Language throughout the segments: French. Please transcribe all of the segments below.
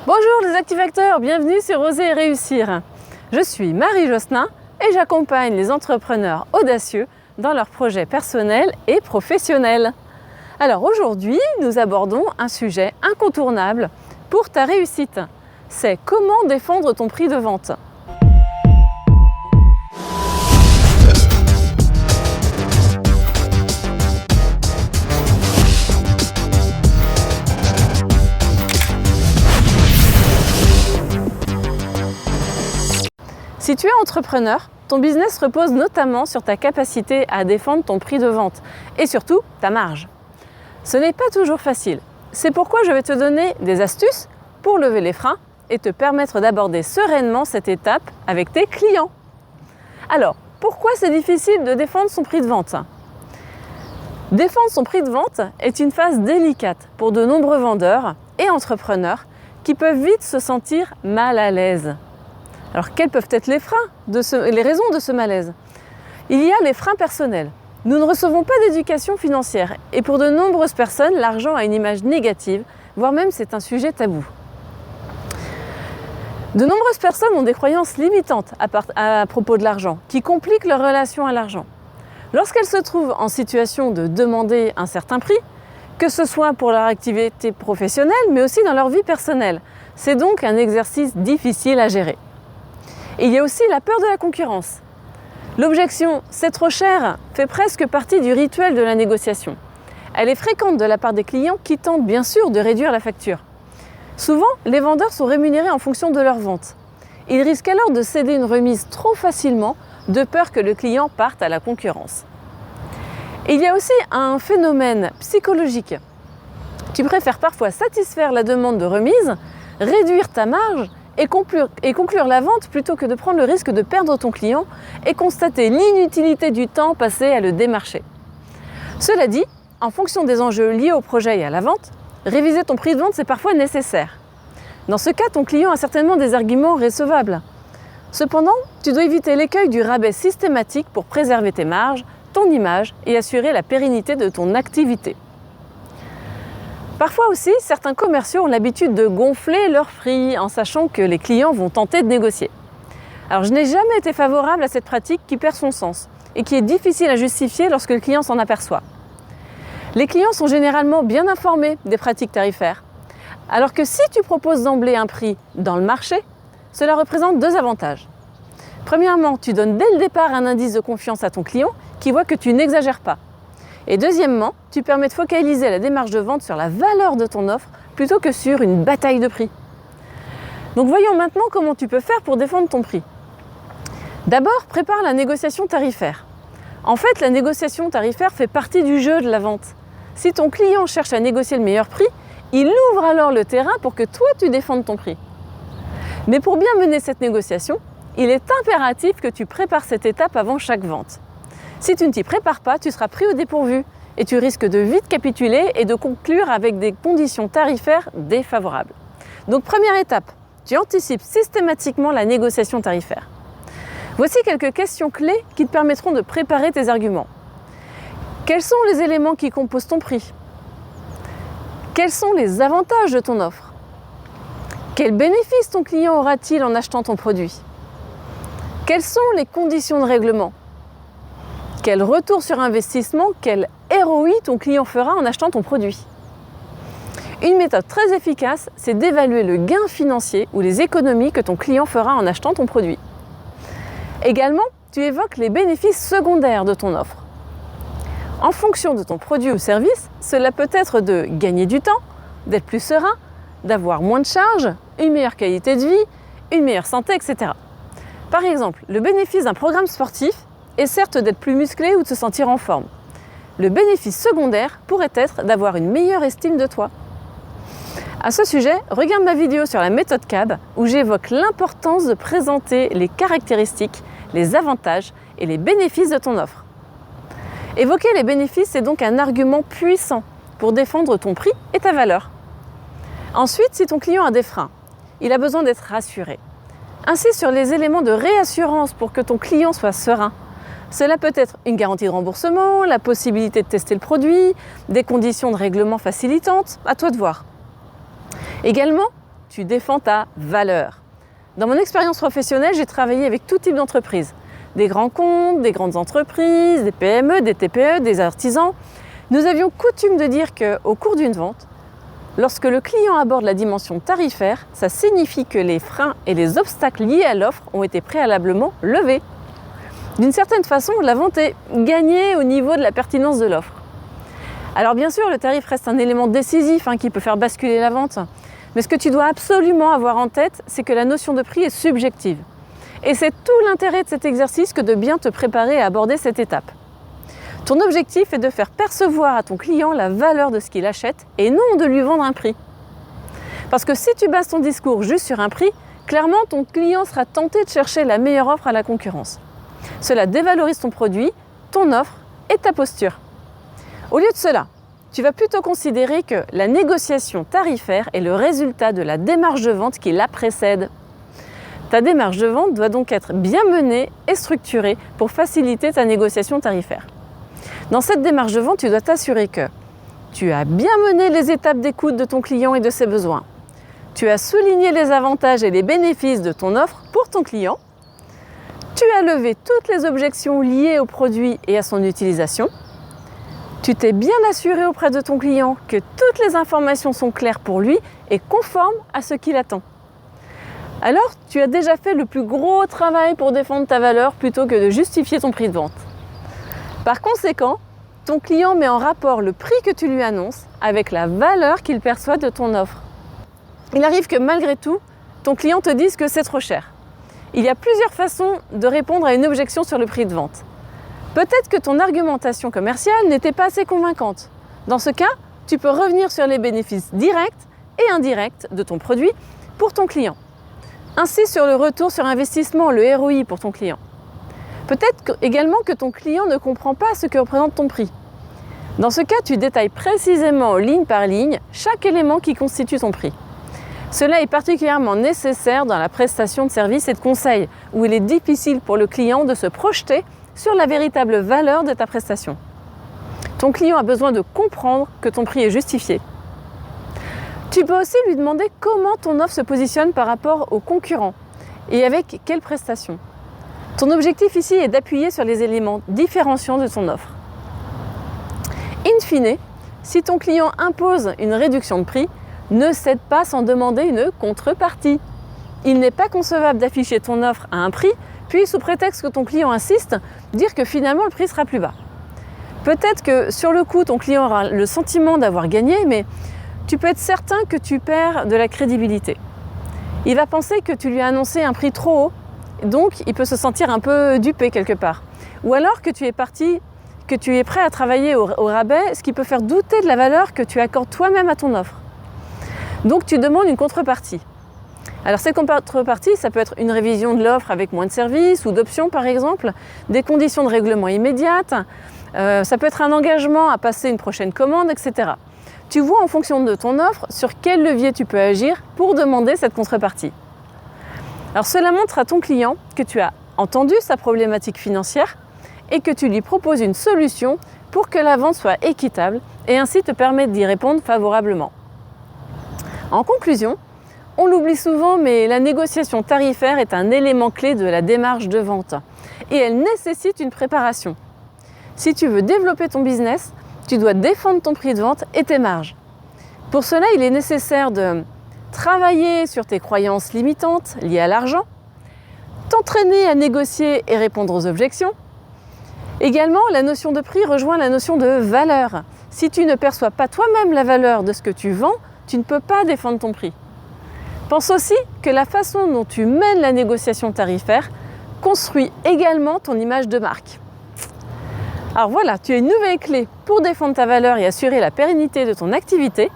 Bonjour les activateurs, bienvenue sur Oser et réussir. Je suis Marie Josselin et j'accompagne les entrepreneurs audacieux dans leurs projets personnels et professionnels. Alors aujourd'hui, nous abordons un sujet incontournable pour ta réussite. C'est comment défendre ton prix de vente. Si tu es entrepreneur, ton business repose notamment sur ta capacité à défendre ton prix de vente et surtout ta marge. Ce n'est pas toujours facile. C'est pourquoi je vais te donner des astuces pour lever les freins et te permettre d'aborder sereinement cette étape avec tes clients. Alors, pourquoi c'est difficile de défendre son prix de vente ? Défendre son prix de vente est une phase délicate pour de nombreux vendeurs et entrepreneurs qui peuvent vite se sentir mal à l'aise. Alors, quels peuvent être les freins, les raisons de ce malaise ? Il y a les freins personnels. Nous ne recevons pas d'éducation financière et pour de nombreuses personnes, l'argent a une image négative, voire même c'est un sujet tabou. De nombreuses personnes ont des croyances limitantes à propos de l'argent, qui compliquent leur relation à l'argent. Lorsqu'elles se trouvent en situation de demander un certain prix, que ce soit pour leur activité professionnelle, mais aussi dans leur vie personnelle, c'est donc un exercice difficile à gérer. Et il y a aussi la peur de la concurrence. L'objection « c'est trop cher » fait presque partie du rituel de la négociation. Elle est fréquente de la part des clients qui tentent bien sûr de réduire la facture. Souvent, les vendeurs sont rémunérés en fonction de leur vente. Ils risquent alors de céder une remise trop facilement de peur que le client parte à la concurrence. Et il y a aussi un phénomène psychologique. Tu préfères parfois satisfaire la demande de remise, réduire ta marge et conclure la vente plutôt que de prendre le risque de perdre ton client et constater l'inutilité du temps passé à le démarcher. Cela dit, en fonction des enjeux liés au projet et à la vente, réviser ton prix de vente c'est parfois nécessaire. Dans ce cas, ton client a certainement des arguments recevables. Cependant, tu dois éviter l'écueil du rabais systématique pour préserver tes marges, ton image et assurer la pérennité de ton activité. Parfois aussi, certains commerciaux ont l'habitude de gonfler leurs prix en sachant que les clients vont tenter de négocier. Alors je n'ai jamais été favorable à cette pratique qui perd son sens et qui est difficile à justifier lorsque le client s'en aperçoit. Les clients sont généralement bien informés des pratiques tarifaires, alors que si tu proposes d'emblée un prix dans le marché, cela représente deux avantages. Premièrement, tu donnes dès le départ un indice de confiance à ton client qui voit que tu n'exagères pas. Et deuxièmement, tu permets de focaliser la démarche de vente sur la valeur de ton offre plutôt que sur une bataille de prix. Donc voyons maintenant comment tu peux faire pour défendre ton prix. D'abord, prépare la négociation tarifaire. En fait, la négociation tarifaire fait partie du jeu de la vente. Si ton client cherche à négocier le meilleur prix, il ouvre alors le terrain pour que toi tu défendes ton prix. Mais pour bien mener cette négociation, il est impératif que tu prépares cette étape avant chaque vente. Si tu ne t'y prépares pas, tu seras pris au dépourvu et tu risques de vite capituler et de conclure avec des conditions tarifaires défavorables. Donc première étape, tu anticipes systématiquement la négociation tarifaire. Voici quelques questions clés qui te permettront de préparer tes arguments. Quels sont les éléments qui composent ton prix ? Quels sont les avantages de ton offre ? Quels bénéfices ton client aura-t-il en achetant ton produit ? Quelles sont les conditions de règlement ? Quel retour sur investissement, quel ROI ton client fera en achetant ton produit ? Une méthode très efficace, c'est d'évaluer le gain financier ou les économies que ton client fera en achetant ton produit. Également, tu évoques les bénéfices secondaires de ton offre. En fonction de ton produit ou service, cela peut être de gagner du temps, d'être plus serein, d'avoir moins de charges, une meilleure qualité de vie, une meilleure santé, etc. Par exemple, le bénéfice d'un programme sportif est certes d'être plus musclé ou de se sentir en forme. Le bénéfice secondaire pourrait être d'avoir une meilleure estime de toi. À ce sujet, regarde ma vidéo sur la méthode CAB où j'évoque l'importance de présenter les caractéristiques, les avantages et les bénéfices de ton offre. Évoquer les bénéfices est donc un argument puissant pour défendre ton prix et ta valeur. Ensuite, si ton client a des freins, il a besoin d'être rassuré. Insiste sur les éléments de réassurance pour que ton client soit serein. Cela peut être une garantie de remboursement, la possibilité de tester le produit, des conditions de règlement facilitantes, à toi de voir. Également, tu défends ta valeur. Dans mon expérience professionnelle, j'ai travaillé avec tout type d'entreprises. Des grands comptes, des grandes entreprises, des PME, des TPE, des artisans. Nous avions coutume de dire qu'au cours d'une vente, lorsque le client aborde la dimension tarifaire, ça signifie que les freins et les obstacles liés à l'offre ont été préalablement levés. D'une certaine façon, la vente est gagnée au niveau de la pertinence de l'offre. Alors bien sûr, le tarif reste un élément décisif qui peut faire basculer la vente. Mais ce que tu dois absolument avoir en tête, c'est que la notion de prix est subjective. Et c'est tout l'intérêt de cet exercice que de bien te préparer à aborder cette étape. Ton objectif est de faire percevoir à ton client la valeur de ce qu'il achète et non de lui vendre un prix. Parce que si tu bases ton discours juste sur un prix, clairement ton client sera tenté de chercher la meilleure offre à la concurrence. Cela dévalorise ton produit, ton offre et ta posture. Au lieu de cela, tu vas plutôt considérer que la négociation tarifaire est le résultat de la démarche de vente qui la précède. Ta démarche de vente doit donc être bien menée et structurée pour faciliter ta négociation tarifaire. Dans cette démarche de vente, tu dois t'assurer que tu as bien mené les étapes d'écoute de ton client et de ses besoins. Tu as souligné les avantages et les bénéfices de ton offre pour ton client. Tu as levé toutes les objections liées au produit et à son utilisation. Tu t'es bien assuré auprès de ton client que toutes les informations sont claires pour lui et conformes à ce qu'il attend. Alors, tu as déjà fait le plus gros travail pour défendre ta valeur plutôt que de justifier ton prix de vente. Par conséquent, ton client met en rapport le prix que tu lui annonces avec la valeur qu'il perçoit de ton offre. Il arrive que malgré tout, ton client te dise que c'est trop cher. Il y a plusieurs façons de répondre à une objection sur le prix de vente. Peut-être que ton argumentation commerciale n'était pas assez convaincante. Dans ce cas, tu peux revenir sur les bénéfices directs et indirects de ton produit pour ton client. Ainsi sur le retour sur investissement, le ROI pour ton client. Peut-être également que ton client ne comprend pas ce que représente ton prix. Dans ce cas, tu détailles précisément, ligne par ligne, chaque élément qui constitue ton prix. Cela est particulièrement nécessaire dans la prestation de services et de conseils, où il est difficile pour le client de se projeter sur la véritable valeur de ta prestation. Ton client a besoin de comprendre que ton prix est justifié. Tu peux aussi lui demander comment ton offre se positionne par rapport aux concurrents et avec quelles prestations. Ton objectif ici est d'appuyer sur les éléments différenciants de ton offre. In fine, si ton client impose une réduction de prix, ne cède pas sans demander une contrepartie. Il n'est pas concevable d'afficher ton offre à un prix, puis sous prétexte que ton client insiste, dire que finalement le prix sera plus bas. Peut-être que sur le coup, ton client aura le sentiment d'avoir gagné, mais tu peux être certain que tu perds de la crédibilité. Il va penser que tu lui as annoncé un prix trop haut, donc il peut se sentir un peu dupé quelque part. Ou alors que tu es prêt à travailler au rabais, ce qui peut faire douter de la valeur que tu accordes toi-même à ton offre. Donc tu demandes une contrepartie. Alors cette contrepartie, ça peut être une révision de l'offre avec moins de services ou d'options par exemple, des conditions de règlement immédiates, ça peut être un engagement à passer une prochaine commande, etc. Tu vois en fonction de ton offre sur quel levier tu peux agir pour demander cette contrepartie. Alors cela montre à ton client que tu as entendu sa problématique financière et que tu lui proposes une solution pour que la vente soit équitable et ainsi te permettre d'y répondre favorablement. En conclusion, on l'oublie souvent, mais la négociation tarifaire est un élément clé de la démarche de vente et elle nécessite une préparation. Si tu veux développer ton business, tu dois défendre ton prix de vente et tes marges. Pour cela, il est nécessaire de travailler sur tes croyances limitantes liées à l'argent, t'entraîner à négocier et répondre aux objections. Également, la notion de prix rejoint la notion de valeur. Si tu ne perçois pas toi-même la valeur de ce que tu vends, tu ne peux pas défendre ton prix. Pense aussi que la façon dont tu mènes la négociation tarifaire construit également ton image de marque. Alors voilà, tu as une nouvelle clé pour défendre ta valeur et assurer la pérennité de ton activité.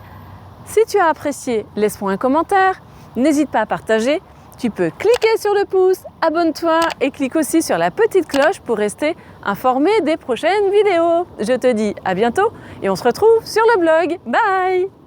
Si tu as apprécié, laisse-moi un commentaire, n'hésite pas à partager. Tu peux cliquer sur le pouce, abonne-toi et clique aussi sur la petite cloche pour rester informé des prochaines vidéos. Je te dis à bientôt et on se retrouve sur le blog. Bye!